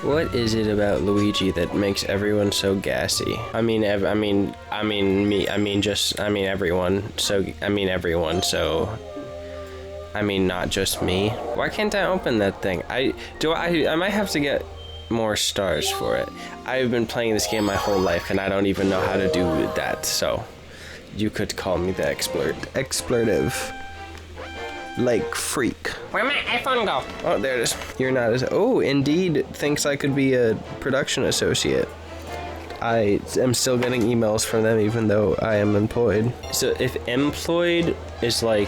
What is it about Luigi that makes everyone so gassy? Everyone. Not just me. Why can't I open that thing? I might have to get more stars for it. I've been playing this game my whole life and I don't even know how to do that, so you could call me the expletive. Like freak. Where'd my iPhone go? Oh, there it is. You're not as... Oh, Indeed thinks I could be a production associate. I am still getting emails from them even though I am employed. So if employed is like...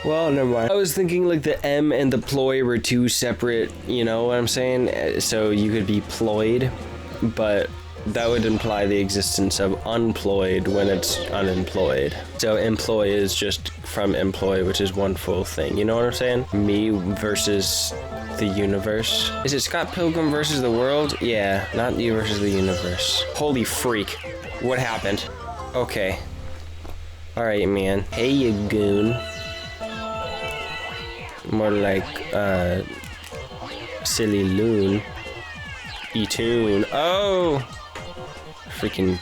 Well, never mind. I was thinking like the M and the ploy were two separate, you know what I'm saying? So you could be ployed, but that would imply the existence of unployed when it's unemployed. So employ is just from employ, which is one full thing. You know what I'm saying? Me versus the universe. Is it Scott Pilgrim versus the world? Yeah, not you versus the universe. Holy freak. What happened? Okay. Alright, man. Hey, you goon. More like, silly loon. E-tune. Oh! Freaking,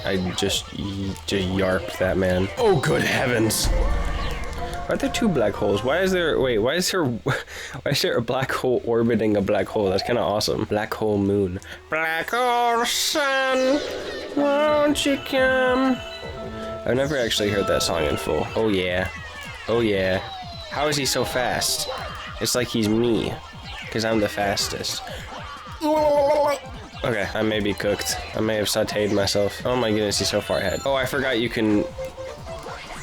I just yarped that man. Oh, good heavens. Why are there two black holes? Why is there a black hole orbiting a black hole? That's kind of awesome. Black hole moon. Black hole sun, won't you come? I've never actually heard that song in full. Oh yeah. Oh yeah. How is he so fast? It's like he's me, because I'm the fastest. Okay, I may be cooked. I may have sauteed myself. Oh my goodness, he's so far ahead. Oh, I forgot you can...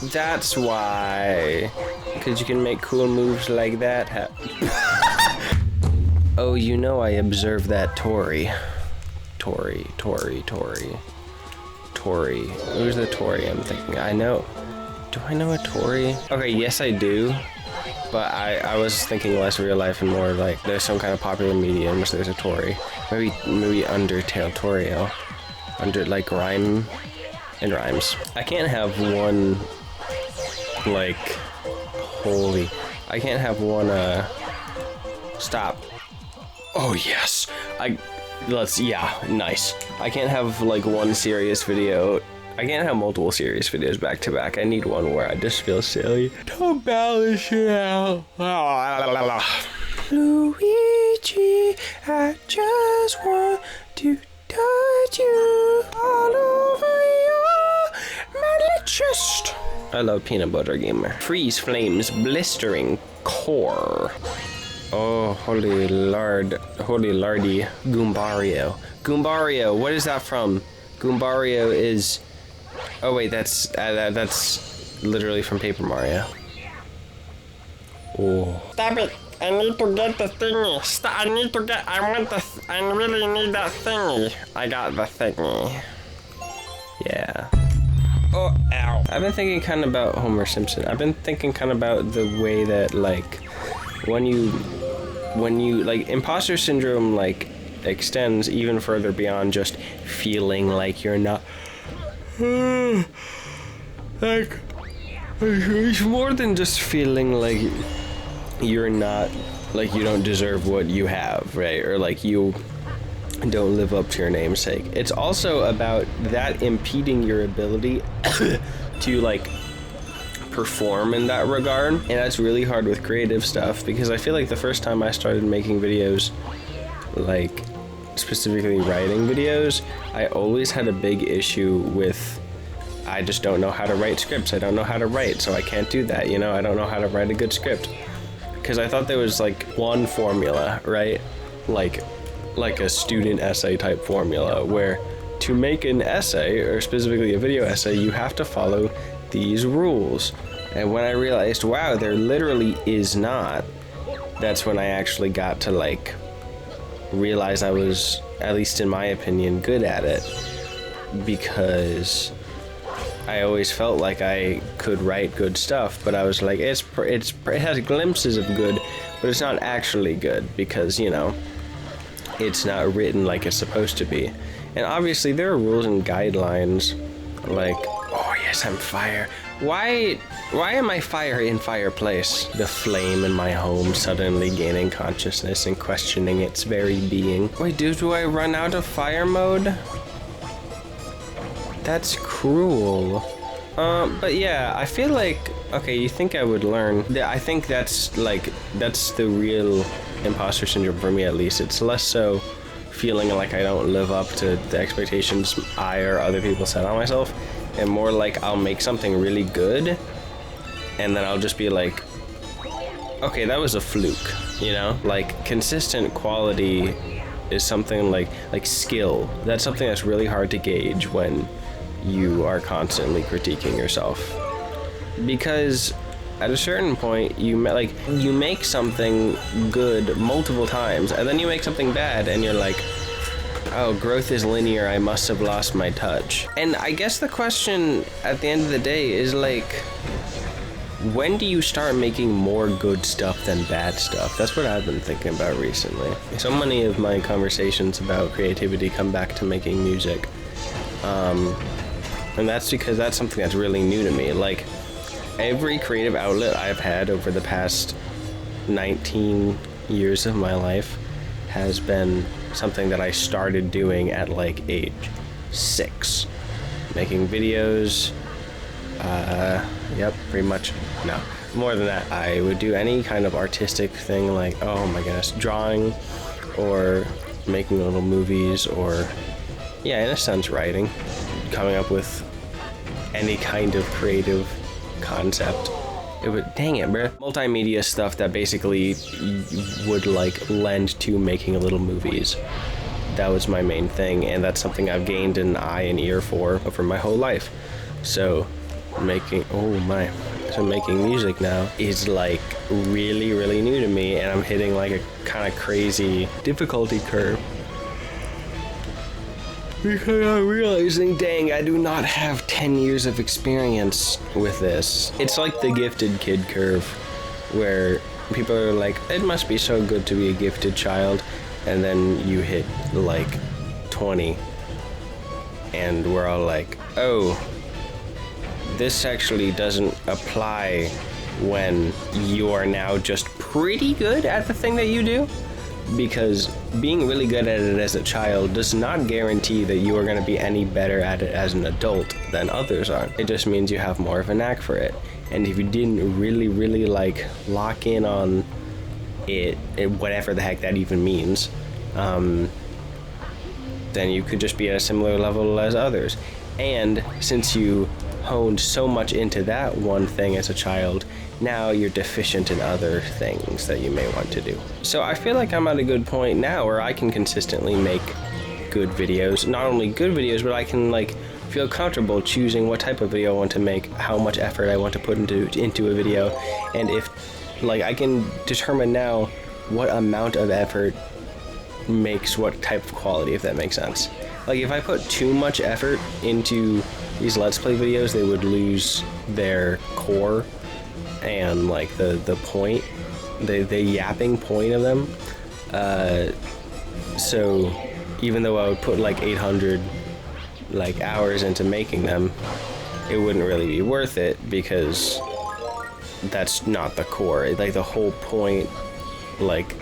That's why. Because you can make cool moves like that. Oh, you know I observed that Tory. Tory. Who's the Tory I'm thinking? I know. Do I know a Tory? Okay, yes I do. But I was thinking less real life and more like there's some kind of popular media in which there's a Tory. Maybe Undertale Torio. Under like rhyme and rhymes. I can't have one like holy. I can't have one stop. Oh yes. Yeah, nice. I can't have like one serious video. I can't have multiple serious videos back to back. I need one where I just feel silly. Don't balance it out. Luigi, I just want to touch you all over your metal chest. I love Peanut Butter Gamer. Freeze flames, blistering core. Oh, holy lordy, Goombario. Goombario, what is that from? Goombario is... Oh wait, that's literally from Paper Mario. Oh. Stop it! I need to get the thingy. I really need that thingy. I got the thingy. Yeah. Oh, ow. I've been thinking kind of about Homer Simpson. I've been thinking kind of about the way that like when you like imposter syndrome like extends even further beyond just feeling like you're not like it's more than just feeling like you're not, like you don't deserve what you have, right? Or like you don't live up to your namesake. It's also about that impeding your ability to like perform in that regard. And that's really hard with creative stuff because I feel like the first time I started making videos, like specifically writing videos, I always had a big issue with I just don't know how to write scripts. I don't know how to write, so I can't do that, you know? I don't know how to write a good script. Because I thought there was like one formula, right? Like a student essay type formula where to make an essay, or specifically a video essay, you have to follow these rules. And when I realized, wow, there literally is not, that's when I actually got to like realize I was, at least in my opinion, good at it, because I always felt like I could write good stuff, but I was like, it has glimpses of good, but it's not actually good because, you know, it's not written like it's supposed to be. And obviously there are rules and guidelines like, oh yes, I'm fire. Why am I fire in fireplace? The flame in my home suddenly gaining consciousness and questioning its very being. Wait, do I run out of fire mode? That's cruel. But yeah, I feel like, okay, you think I would learn. I think that's the real imposter syndrome for me, at least. It's less so feeling like I don't live up to the expectations I or other people set on myself, and more like I'll make something really good, and then I'll just be like, okay, that was a fluke, you know? Like, consistent quality is something like skill. That's something that's really hard to gauge when you are constantly critiquing yourself, because at a certain point you make something good multiple times, and then you make something bad and you're like, oh, growth is linear, I must have lost my touch. And I guess the question at the end of the day is like, when do you start making more good stuff than bad stuff? That's what I've been thinking about recently. So many of my conversations about creativity come back to making music. And that's because that's something that's really new to me. Like, every creative outlet I've had over the past 19 years of my life has been something that I started doing at like age 6. Making videos, yep, pretty much. No, more than that. I would do any kind of artistic thing, like, oh my goodness, drawing, or making little movies, or, yeah, in a sense, writing, coming up with any kind of creative concept. It would, dang it, bruh. Multimedia stuff that basically would like lend to making little movies. That was my main thing, and that's something I've gained an eye and ear for over my whole life. So making music now is like really, really new to me, and I'm hitting like a kind of crazy difficulty curve. Because I'm realizing, dang, I do not have 10 years of experience with this. It's like the gifted kid curve, where people are like, it must be so good to be a gifted child, and then you hit like 20, and we're all like, oh, this actually doesn't apply when you are now just pretty good at the thing that you do. Because being really good at it as a child does not guarantee that you are going to be any better at it as an adult than others are. It just means you have more of a knack for it. And if you didn't really, really like lock in on it, whatever the heck that even means, then you could just be at a similar level as others. And since you honed so much into that one thing as a child, now you're deficient in other things that you may want to do. So I feel like I'm at a good point now where I can consistently make good videos. Not only good videos, but I can like feel comfortable choosing what type of video I want to make, how much effort I want to put into a video, and if like I can determine now what amount of effort makes what type of quality, if that makes sense. Like if I put too much effort into these Let's Play videos, they would lose their core and like the point, the yapping point of them. So even though I would put like 800 like hours into making them, it wouldn't really be worth it, because that's not the core. Like the whole point, like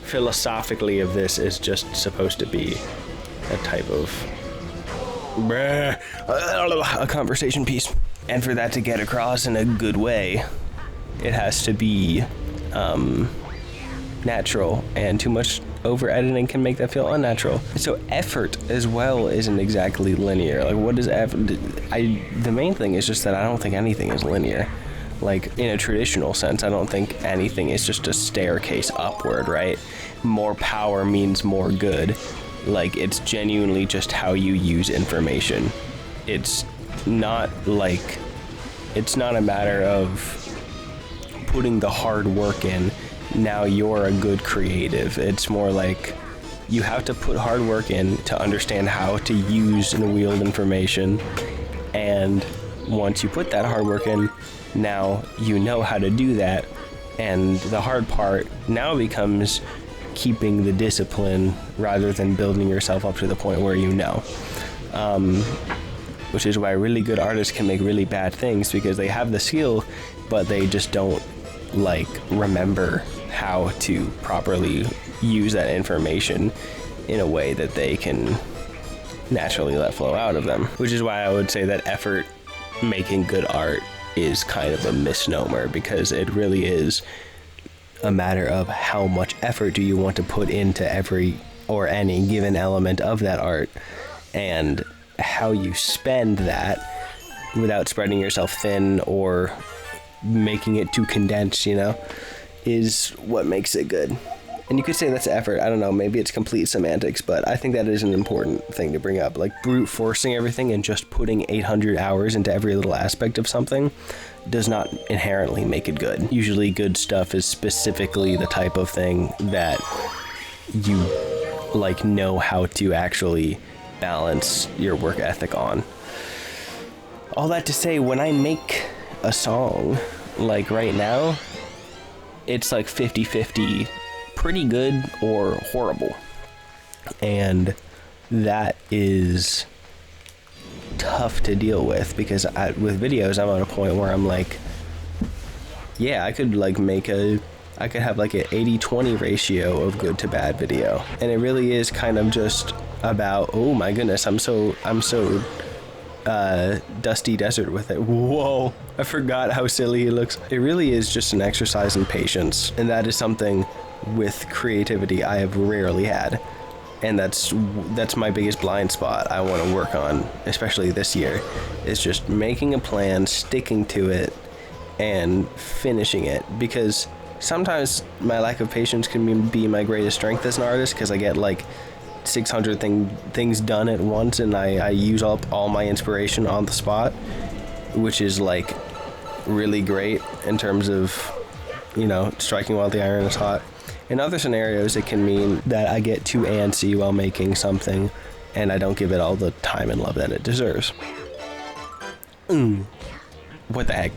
philosophically of this is just supposed to be a type of a conversation piece. And for that to get across in a good way, it has to be natural, and too much over editing can make that feel unnatural. So effort as well isn't exactly linear. Like what is effort? The main thing is just that I don't think anything is linear. Like in a traditional sense, I don't think anything is just a staircase upward, right? More power means more good. Like it's genuinely just how you use information. It's not a matter of putting the hard work in, now you're a good creative. It's more like you have to put hard work in to understand how to use and wield information, and once you put that hard work in, now you know how to do that, and the hard part now becomes keeping the discipline rather than building yourself up to the point where you know. which is why really good artists can make really bad things, because they have the skill, but they just don't like remember how to properly use that information in a way that they can naturally let flow out of them. Which is why I would say that effort making good art is kind of a misnomer, because it really is a matter of how much effort do you want to put into every or any given element of that art, and how you spend that without spreading yourself thin or making it too condensed, you know, is what makes it good. And you could say that's effort. I don't know, maybe it's complete semantics, but I think that is an important thing to bring up. Like, brute forcing everything and just putting 800 hours into every little aspect of something does not inherently make it good. Usually good stuff is specifically the type of thing that you like know how to actually balance your work ethic on. All that to say, when I make a song, like right now, it's like 50-50 pretty good or horrible. And that is tough to deal with, because with videos, I'm at a point where I'm like, yeah, I could have like an 80-20 ratio of good to bad video. And it really is kind of just about, oh my goodness, I'm so dusty desert with it. Whoa, I forgot how silly he looks. It really is just an exercise in patience, and that is something with creativity I have rarely had, and that's my biggest blind spot I want to work on, especially this year, is just making a plan, sticking to it, and finishing it. Because sometimes my lack of patience can be my greatest strength as an artist, because I get like 600 things done at once, and I use up all my inspiration on the spot, which is like really great in terms of, you know, striking while the iron is hot. In other scenarios, it can mean that I get too antsy while making something, and I don't give it all the time and love that it deserves. What the heck?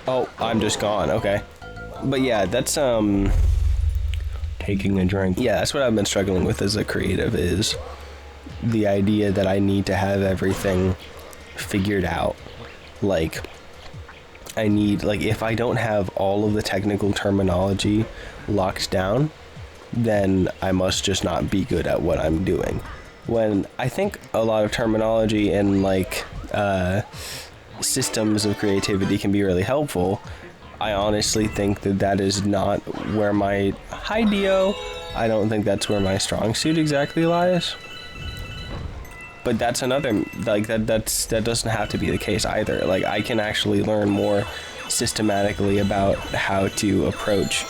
Oh, I'm just gone. Okay. But yeah, that's taking a drink. Yeah, that's what I've been struggling with as a creative, is the idea that I need to have everything figured out. Like, I need, like, if I don't have all of the technical terminology locked down, then I must just not be good at what I'm doing. When I think a lot of terminology and like systems of creativity can be really helpful, I honestly think that is not where my I don't think that's where my strong suit exactly lies. But that's another, like, that doesn't have to be the case either. Like, I can actually learn more systematically about how to approach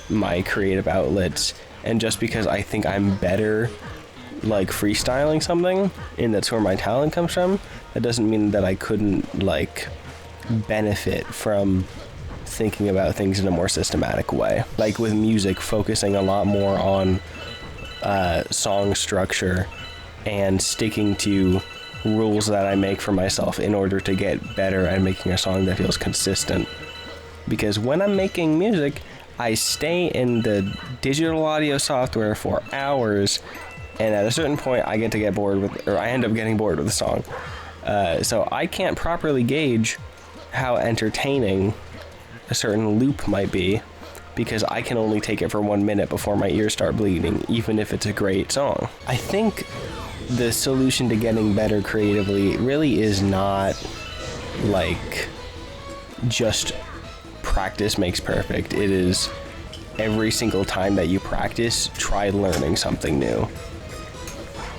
my creative outlets, and just because I think I'm better like freestyling something and that's where my talent comes from, that doesn't mean that I couldn't like benefit from thinking about things in a more systematic way. Like with music, focusing a lot more on song structure and sticking to rules that I make for myself in order to get better at making a song that feels consistent. Because when I'm making music, I stay in the digital audio software for hours, and at a certain point I get bored with, or I end up getting bored with the song. So I can't properly gauge how entertaining a certain loop might be, because I can only take it for 1 minute before my ears start bleeding, even if it's a great song. I think the solution to getting better creatively really is not like just practice makes perfect. It is every single time that you practice, try learning something new.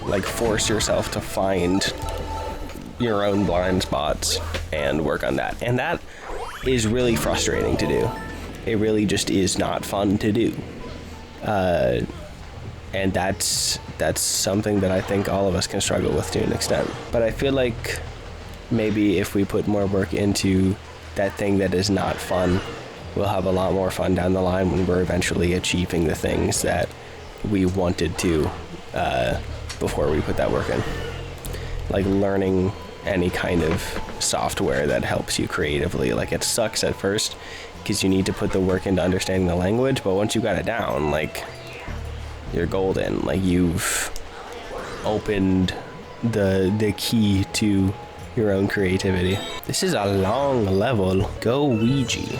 Like force yourself to find your own blind spots and work on that. And that is really frustrating to do. It really just is not fun to do. And that's something that I think all of us can struggle with to an extent. But I feel like maybe if we put more work into that thing that is not fun, we'll have a lot more fun down the line when we're eventually achieving the things that we wanted to before we put that work in. Like learning any kind of software that helps you creatively. Like, it sucks at first because you need to put the work into understanding the language, but once you got it down, like, you're golden. Like, you've opened the key to your own creativity. This is a long level. Go Luigi.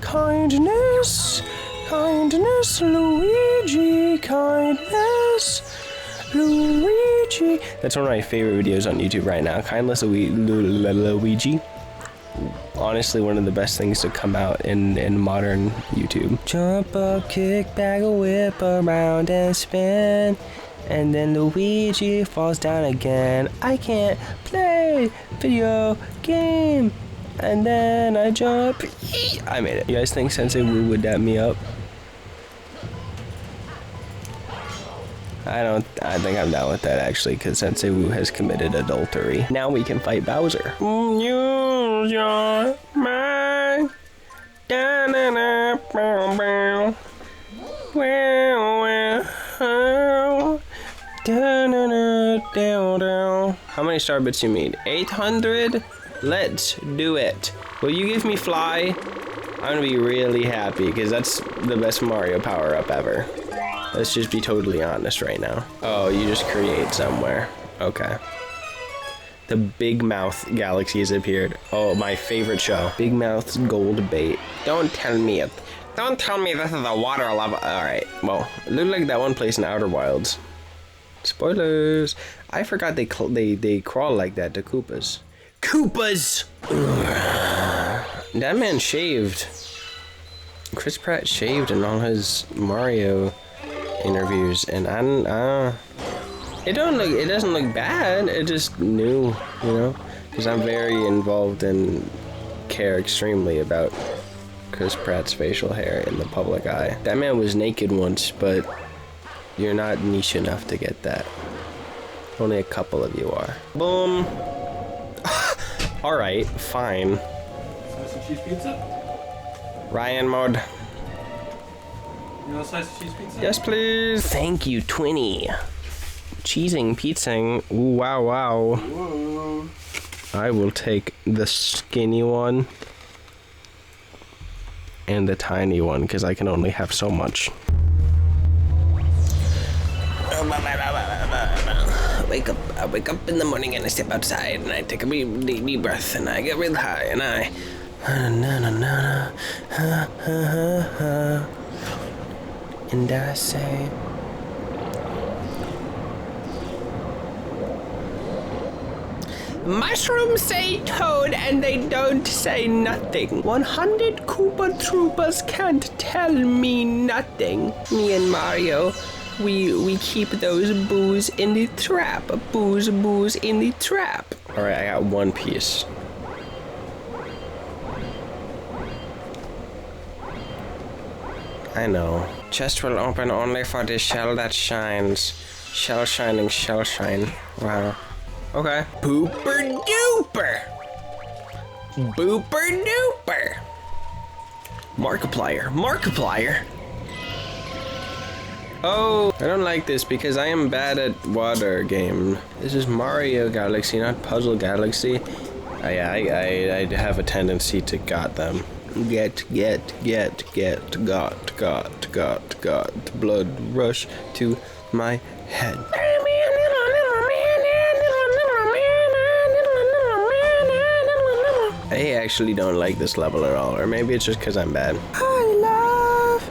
Kindness, kindness, Luigi, kindness, Luigi. That's one of my favorite videos on YouTube right now. Kindness, Luigi. Honestly, one of the best things to come out in modern YouTube. Jump up, kick back, whip around and spin. And then Luigi falls down again. I can't play video game. And then I jump. I made it. You guys think Sensei Wu would dap me up? I think I'm down with that actually, because Sensei Wu has committed adultery. Now we can fight Bowser. Use your mind. How many star bits you need? 800? Let's do it. Will you give me fly? I'm gonna be really happy because that's the best Mario power-up ever. Let's just be totally honest right now. Oh, you just create somewhere. Okay. The Big Mouth Galaxy has appeared. Oh, my favorite show. Big Mouth's gold bait. Don't tell me it. Don't tell me this is a water lava. Alright, well, it looked like that one place in Outer Wilds. Spoilers. I forgot they crawl like that to Koopas. Koopas! That man shaved. Chris Pratt shaved in all his Mario interviews, and it doesn't look bad. It just new, you know, because I'm very involved and care extremely about Chris Pratt's facial hair in the public eye. That man was naked once, but you're not niche enough to get that. Only a couple of you are. Boom. All right, fine. Slice of cheese pizza? Ryan mode. You want a slice of cheese pizza? Yes, please. Thank you, Twinny. Cheesing, pizzing. Ooh, wow, wow. Whoa. I will take the skinny one and the tiny one because I can only have so much. I wake up in the morning and I step outside and I take a deep breath and I get real high and I and I say mushrooms say toad and they don't say nothing. 100 Koopa Troopas can't tell me nothing. Me and Mario, we keep those boos in the trap. Boos in the trap. Alright, I got one piece. I know. Chest will open only for the shell that shines. Shell shining, shell shine. Wow. Okay. Booper duper! Booper duper! Markiplier. Markiplier! Oh, I don't like this because I am bad at water game. This is Mario Galaxy, not Puzzle Galaxy. I have a tendency to got them. Got. Blood rush to my head. I actually don't like this level at all, or maybe it's just because I'm bad. I love.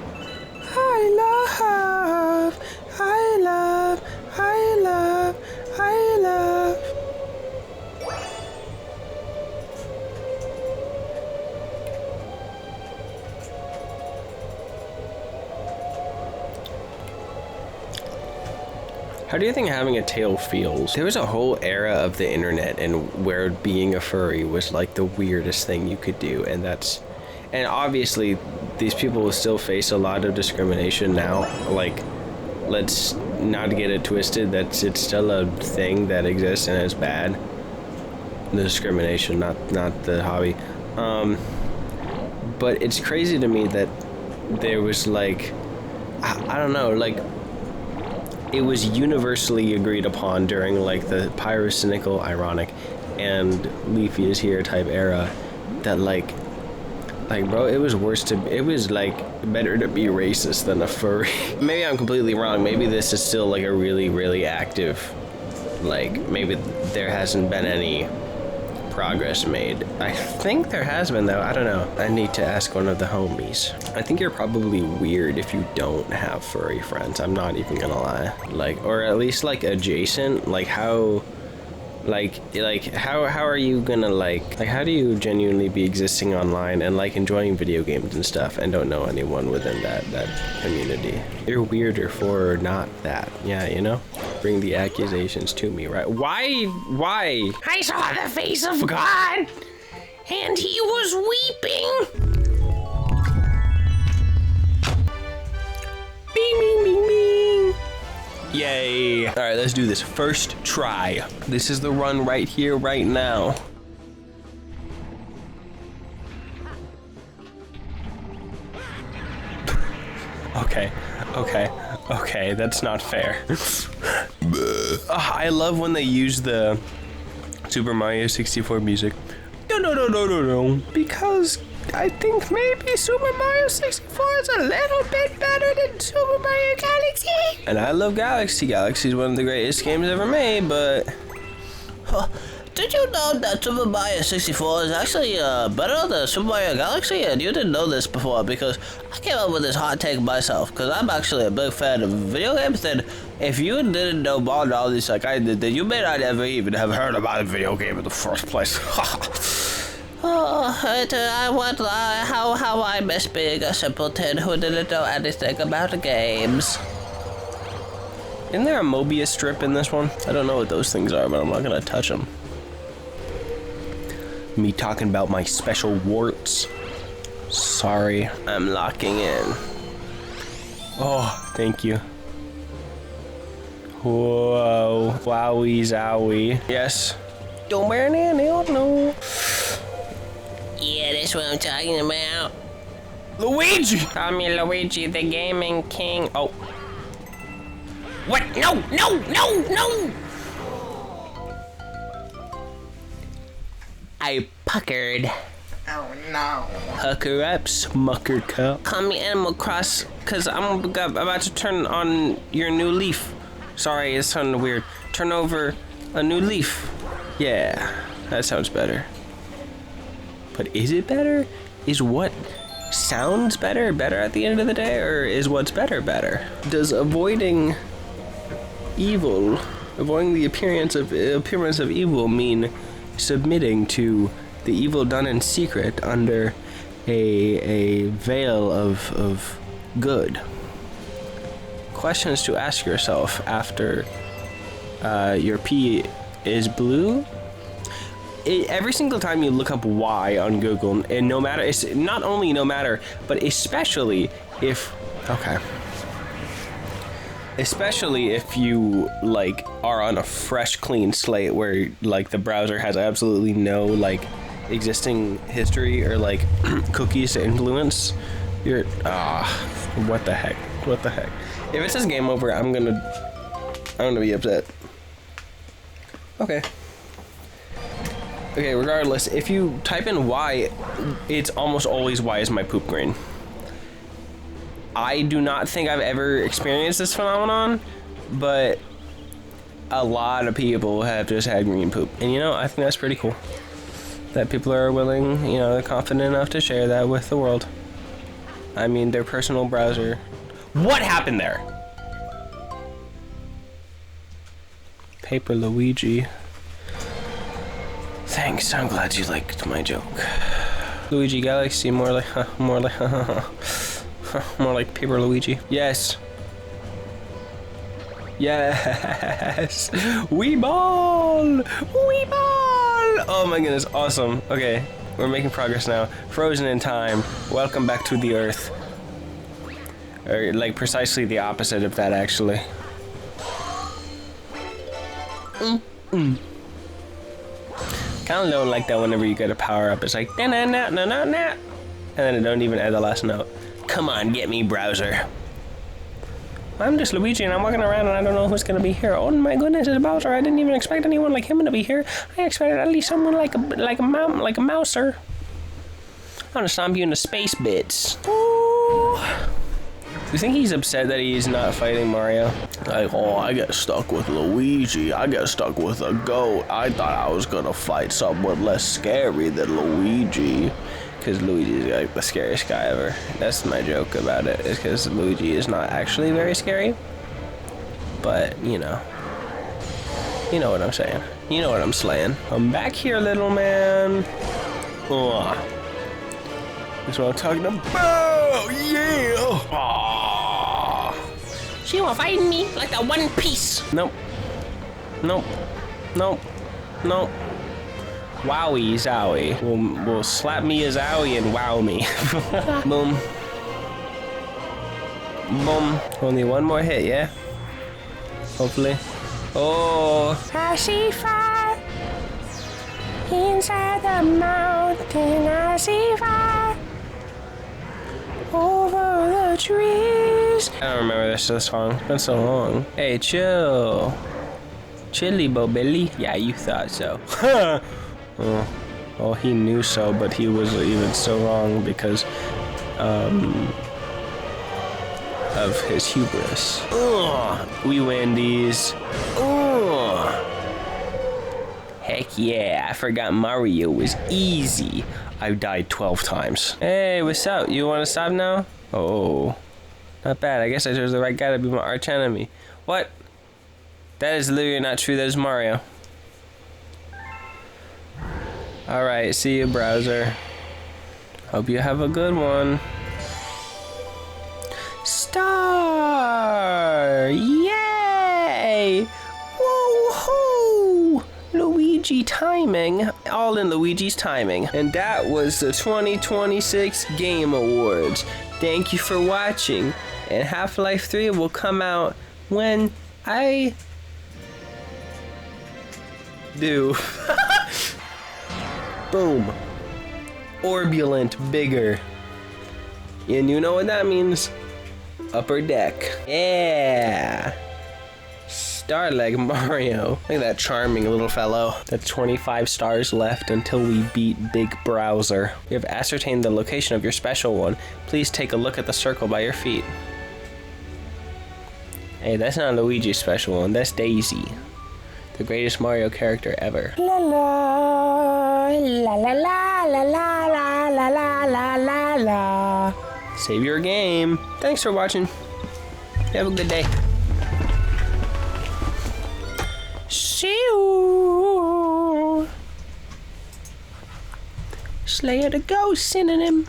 How do you think having a tail feels? There was a whole era of the internet and where being a furry was like the weirdest thing you could do, and obviously these people will still face a lot of discrimination now. Like, let's not get it twisted, it's still a thing that exists and it's bad. The discrimination, not the hobby. But it's crazy to me that there was like, I don't know, like, it was universally agreed upon during like the pyrocynical, ironic, and Leafy is here type era that like bro, it was like better to be racist than a furry. Maybe I'm completely wrong. Maybe this is still like a really, really active like, maybe there hasn't been any progress made. I think there has been, though. I don't know. I need to ask one of the homies. I think you're probably weird if you don't have furry friends. I'm not even gonna lie. Like, or at least, like, adjacent. Like, how... how are you gonna like how do you genuinely be existing online and like enjoying video games and stuff and don't know anyone within that community? You're weirder for not that. Yeah, you know? Bring the accusations to me, right? Why? I saw the face of God, and he was weeping. Bing, bing, bing, bing. Yay. All right, let's do this. First try. This is the run right here, right now. Okay, that's not fair. I love when they use the Super Mario 64 music. No. Because I think maybe Super Mario 64 is a little bit better than Super Mario Galaxy. And I love Galaxy. Galaxy is one of the greatest games ever made, but... Did you know that Super Mario 64 is actually better than Super Mario Galaxy? And you didn't know this before because I came up with this hot take myself because I'm actually a big fan of video games. And if you didn't know more knowledge like I did, then you may not ever even have heard about a video game in the first place. How I miss being a simpleton who didn't know anything about games. Isn't there a Mobius strip in this one? I don't know what those things are, but I'm not gonna touch them. Me talking about my special warts. Sorry, I'm locking in. Oh, thank you. Whoa, wowie zowie. Yes. Don't burn in, no. Yeah, that's what I'm talking about. Luigi! Call me Luigi, the gaming king. Oh. What? No! I puckered. Pucker up, smucker cup. Call me Animal Cross, cause I'm about to turn on your new leaf. Sorry, it sounded weird. Turn over a new leaf. Yeah, that sounds better. But is it better? Is what sounds better at the end of the day, or is what's better? Does avoiding the appearance of evil mean submitting to the evil done in secret under a veil of good? Questions to ask yourself after your pee is blue. Every single time you look up why on Google, and it's not only no matter, but especially if you like are on a fresh clean slate where like the browser has absolutely no like existing history or like cookies to influence, you're what the heck. If it says game over, I'm gonna be upset. Okay, regardless, if you type in why, it's almost always why is my poop green. I do not think I've ever experienced this phenomenon, but a lot of people have just had green poop. And you know, I think that's pretty cool. That people are willing, they're confident enough to share that with the world. I mean, their personal browser. What happened there? Paper Luigi. Thanks, I'm glad you liked my joke. Luigi Galaxy, more like Paper Luigi. Yes. We ball! Oh my goodness, awesome. Okay, we're making progress now. Frozen in time. Welcome back to the Earth. Or like precisely the opposite of that, actually. Kind of don't like that whenever you get a power up. It's like na na na na na na, and then it don't even add the last note. Come on, get me, browser. I'm just Luigi, and I'm walking around, and I don't know who's gonna be here. Oh my goodness, it's Bowser. I didn't even expect anyone like him to be here. I expected at least someone like a mouser. I'm gonna stomp you into space bits. Ooh. You think he's upset that he's not fighting Mario? Like, oh, I get stuck with Luigi. I get stuck with a goat. I thought I was gonna fight someone less scary than Luigi. Because Luigi's like the scariest guy ever. That's my joke about it, is because Luigi is not actually very scary. But, you know what I'm saying. You know what I'm slaying. I'm back here, little man. Ugh. That's what I'm talking about. Yeah. Aww. She will fight me like the One Piece. Nope. Nope. Nope. Nope. Wowie zowie. Will slap me as owie and wow me. Boom. Boom. Only one more hit, yeah? Hopefully. Oh. I see fire inside the mountain. I see fire over the trees. I don't remember this song. It's been so long. Hey, chill. Chilly, Bobelli. Yeah, you thought so. Well, he knew so, but he was even so wrong because of his hubris. Ugh, we win these. Ugh. Heck yeah, I forgot Mario was easy. I died 12 times. Hey, what's up? You want to stop now? Oh, not bad. I guess I chose the right guy to be my arch enemy. What? That is literally not true. That is Mario. Alright, see you, browser. Hope you have a good one. Star! Yay! Woohoo! Luigi timing. All in Luigi's timing. And that was the 2026 Game Awards. Thank you for watching. And Half-Life 3 will come out when I do. Boom. Orbulent, bigger. And you know what that means? Upper deck. Yeah. Star like Mario. Look at that charming little fellow. That's 25 stars left until we beat Big Browser. We have ascertained the location of your special one. Please take a look at the circle by your feet. Hey, that's not Luigi's special one. That's Daisy. The greatest Mario character ever. La la la la la la la la la la la la. Save your game. Thanks for watching. Have a good day. See you. Slayer the Ghost synonym.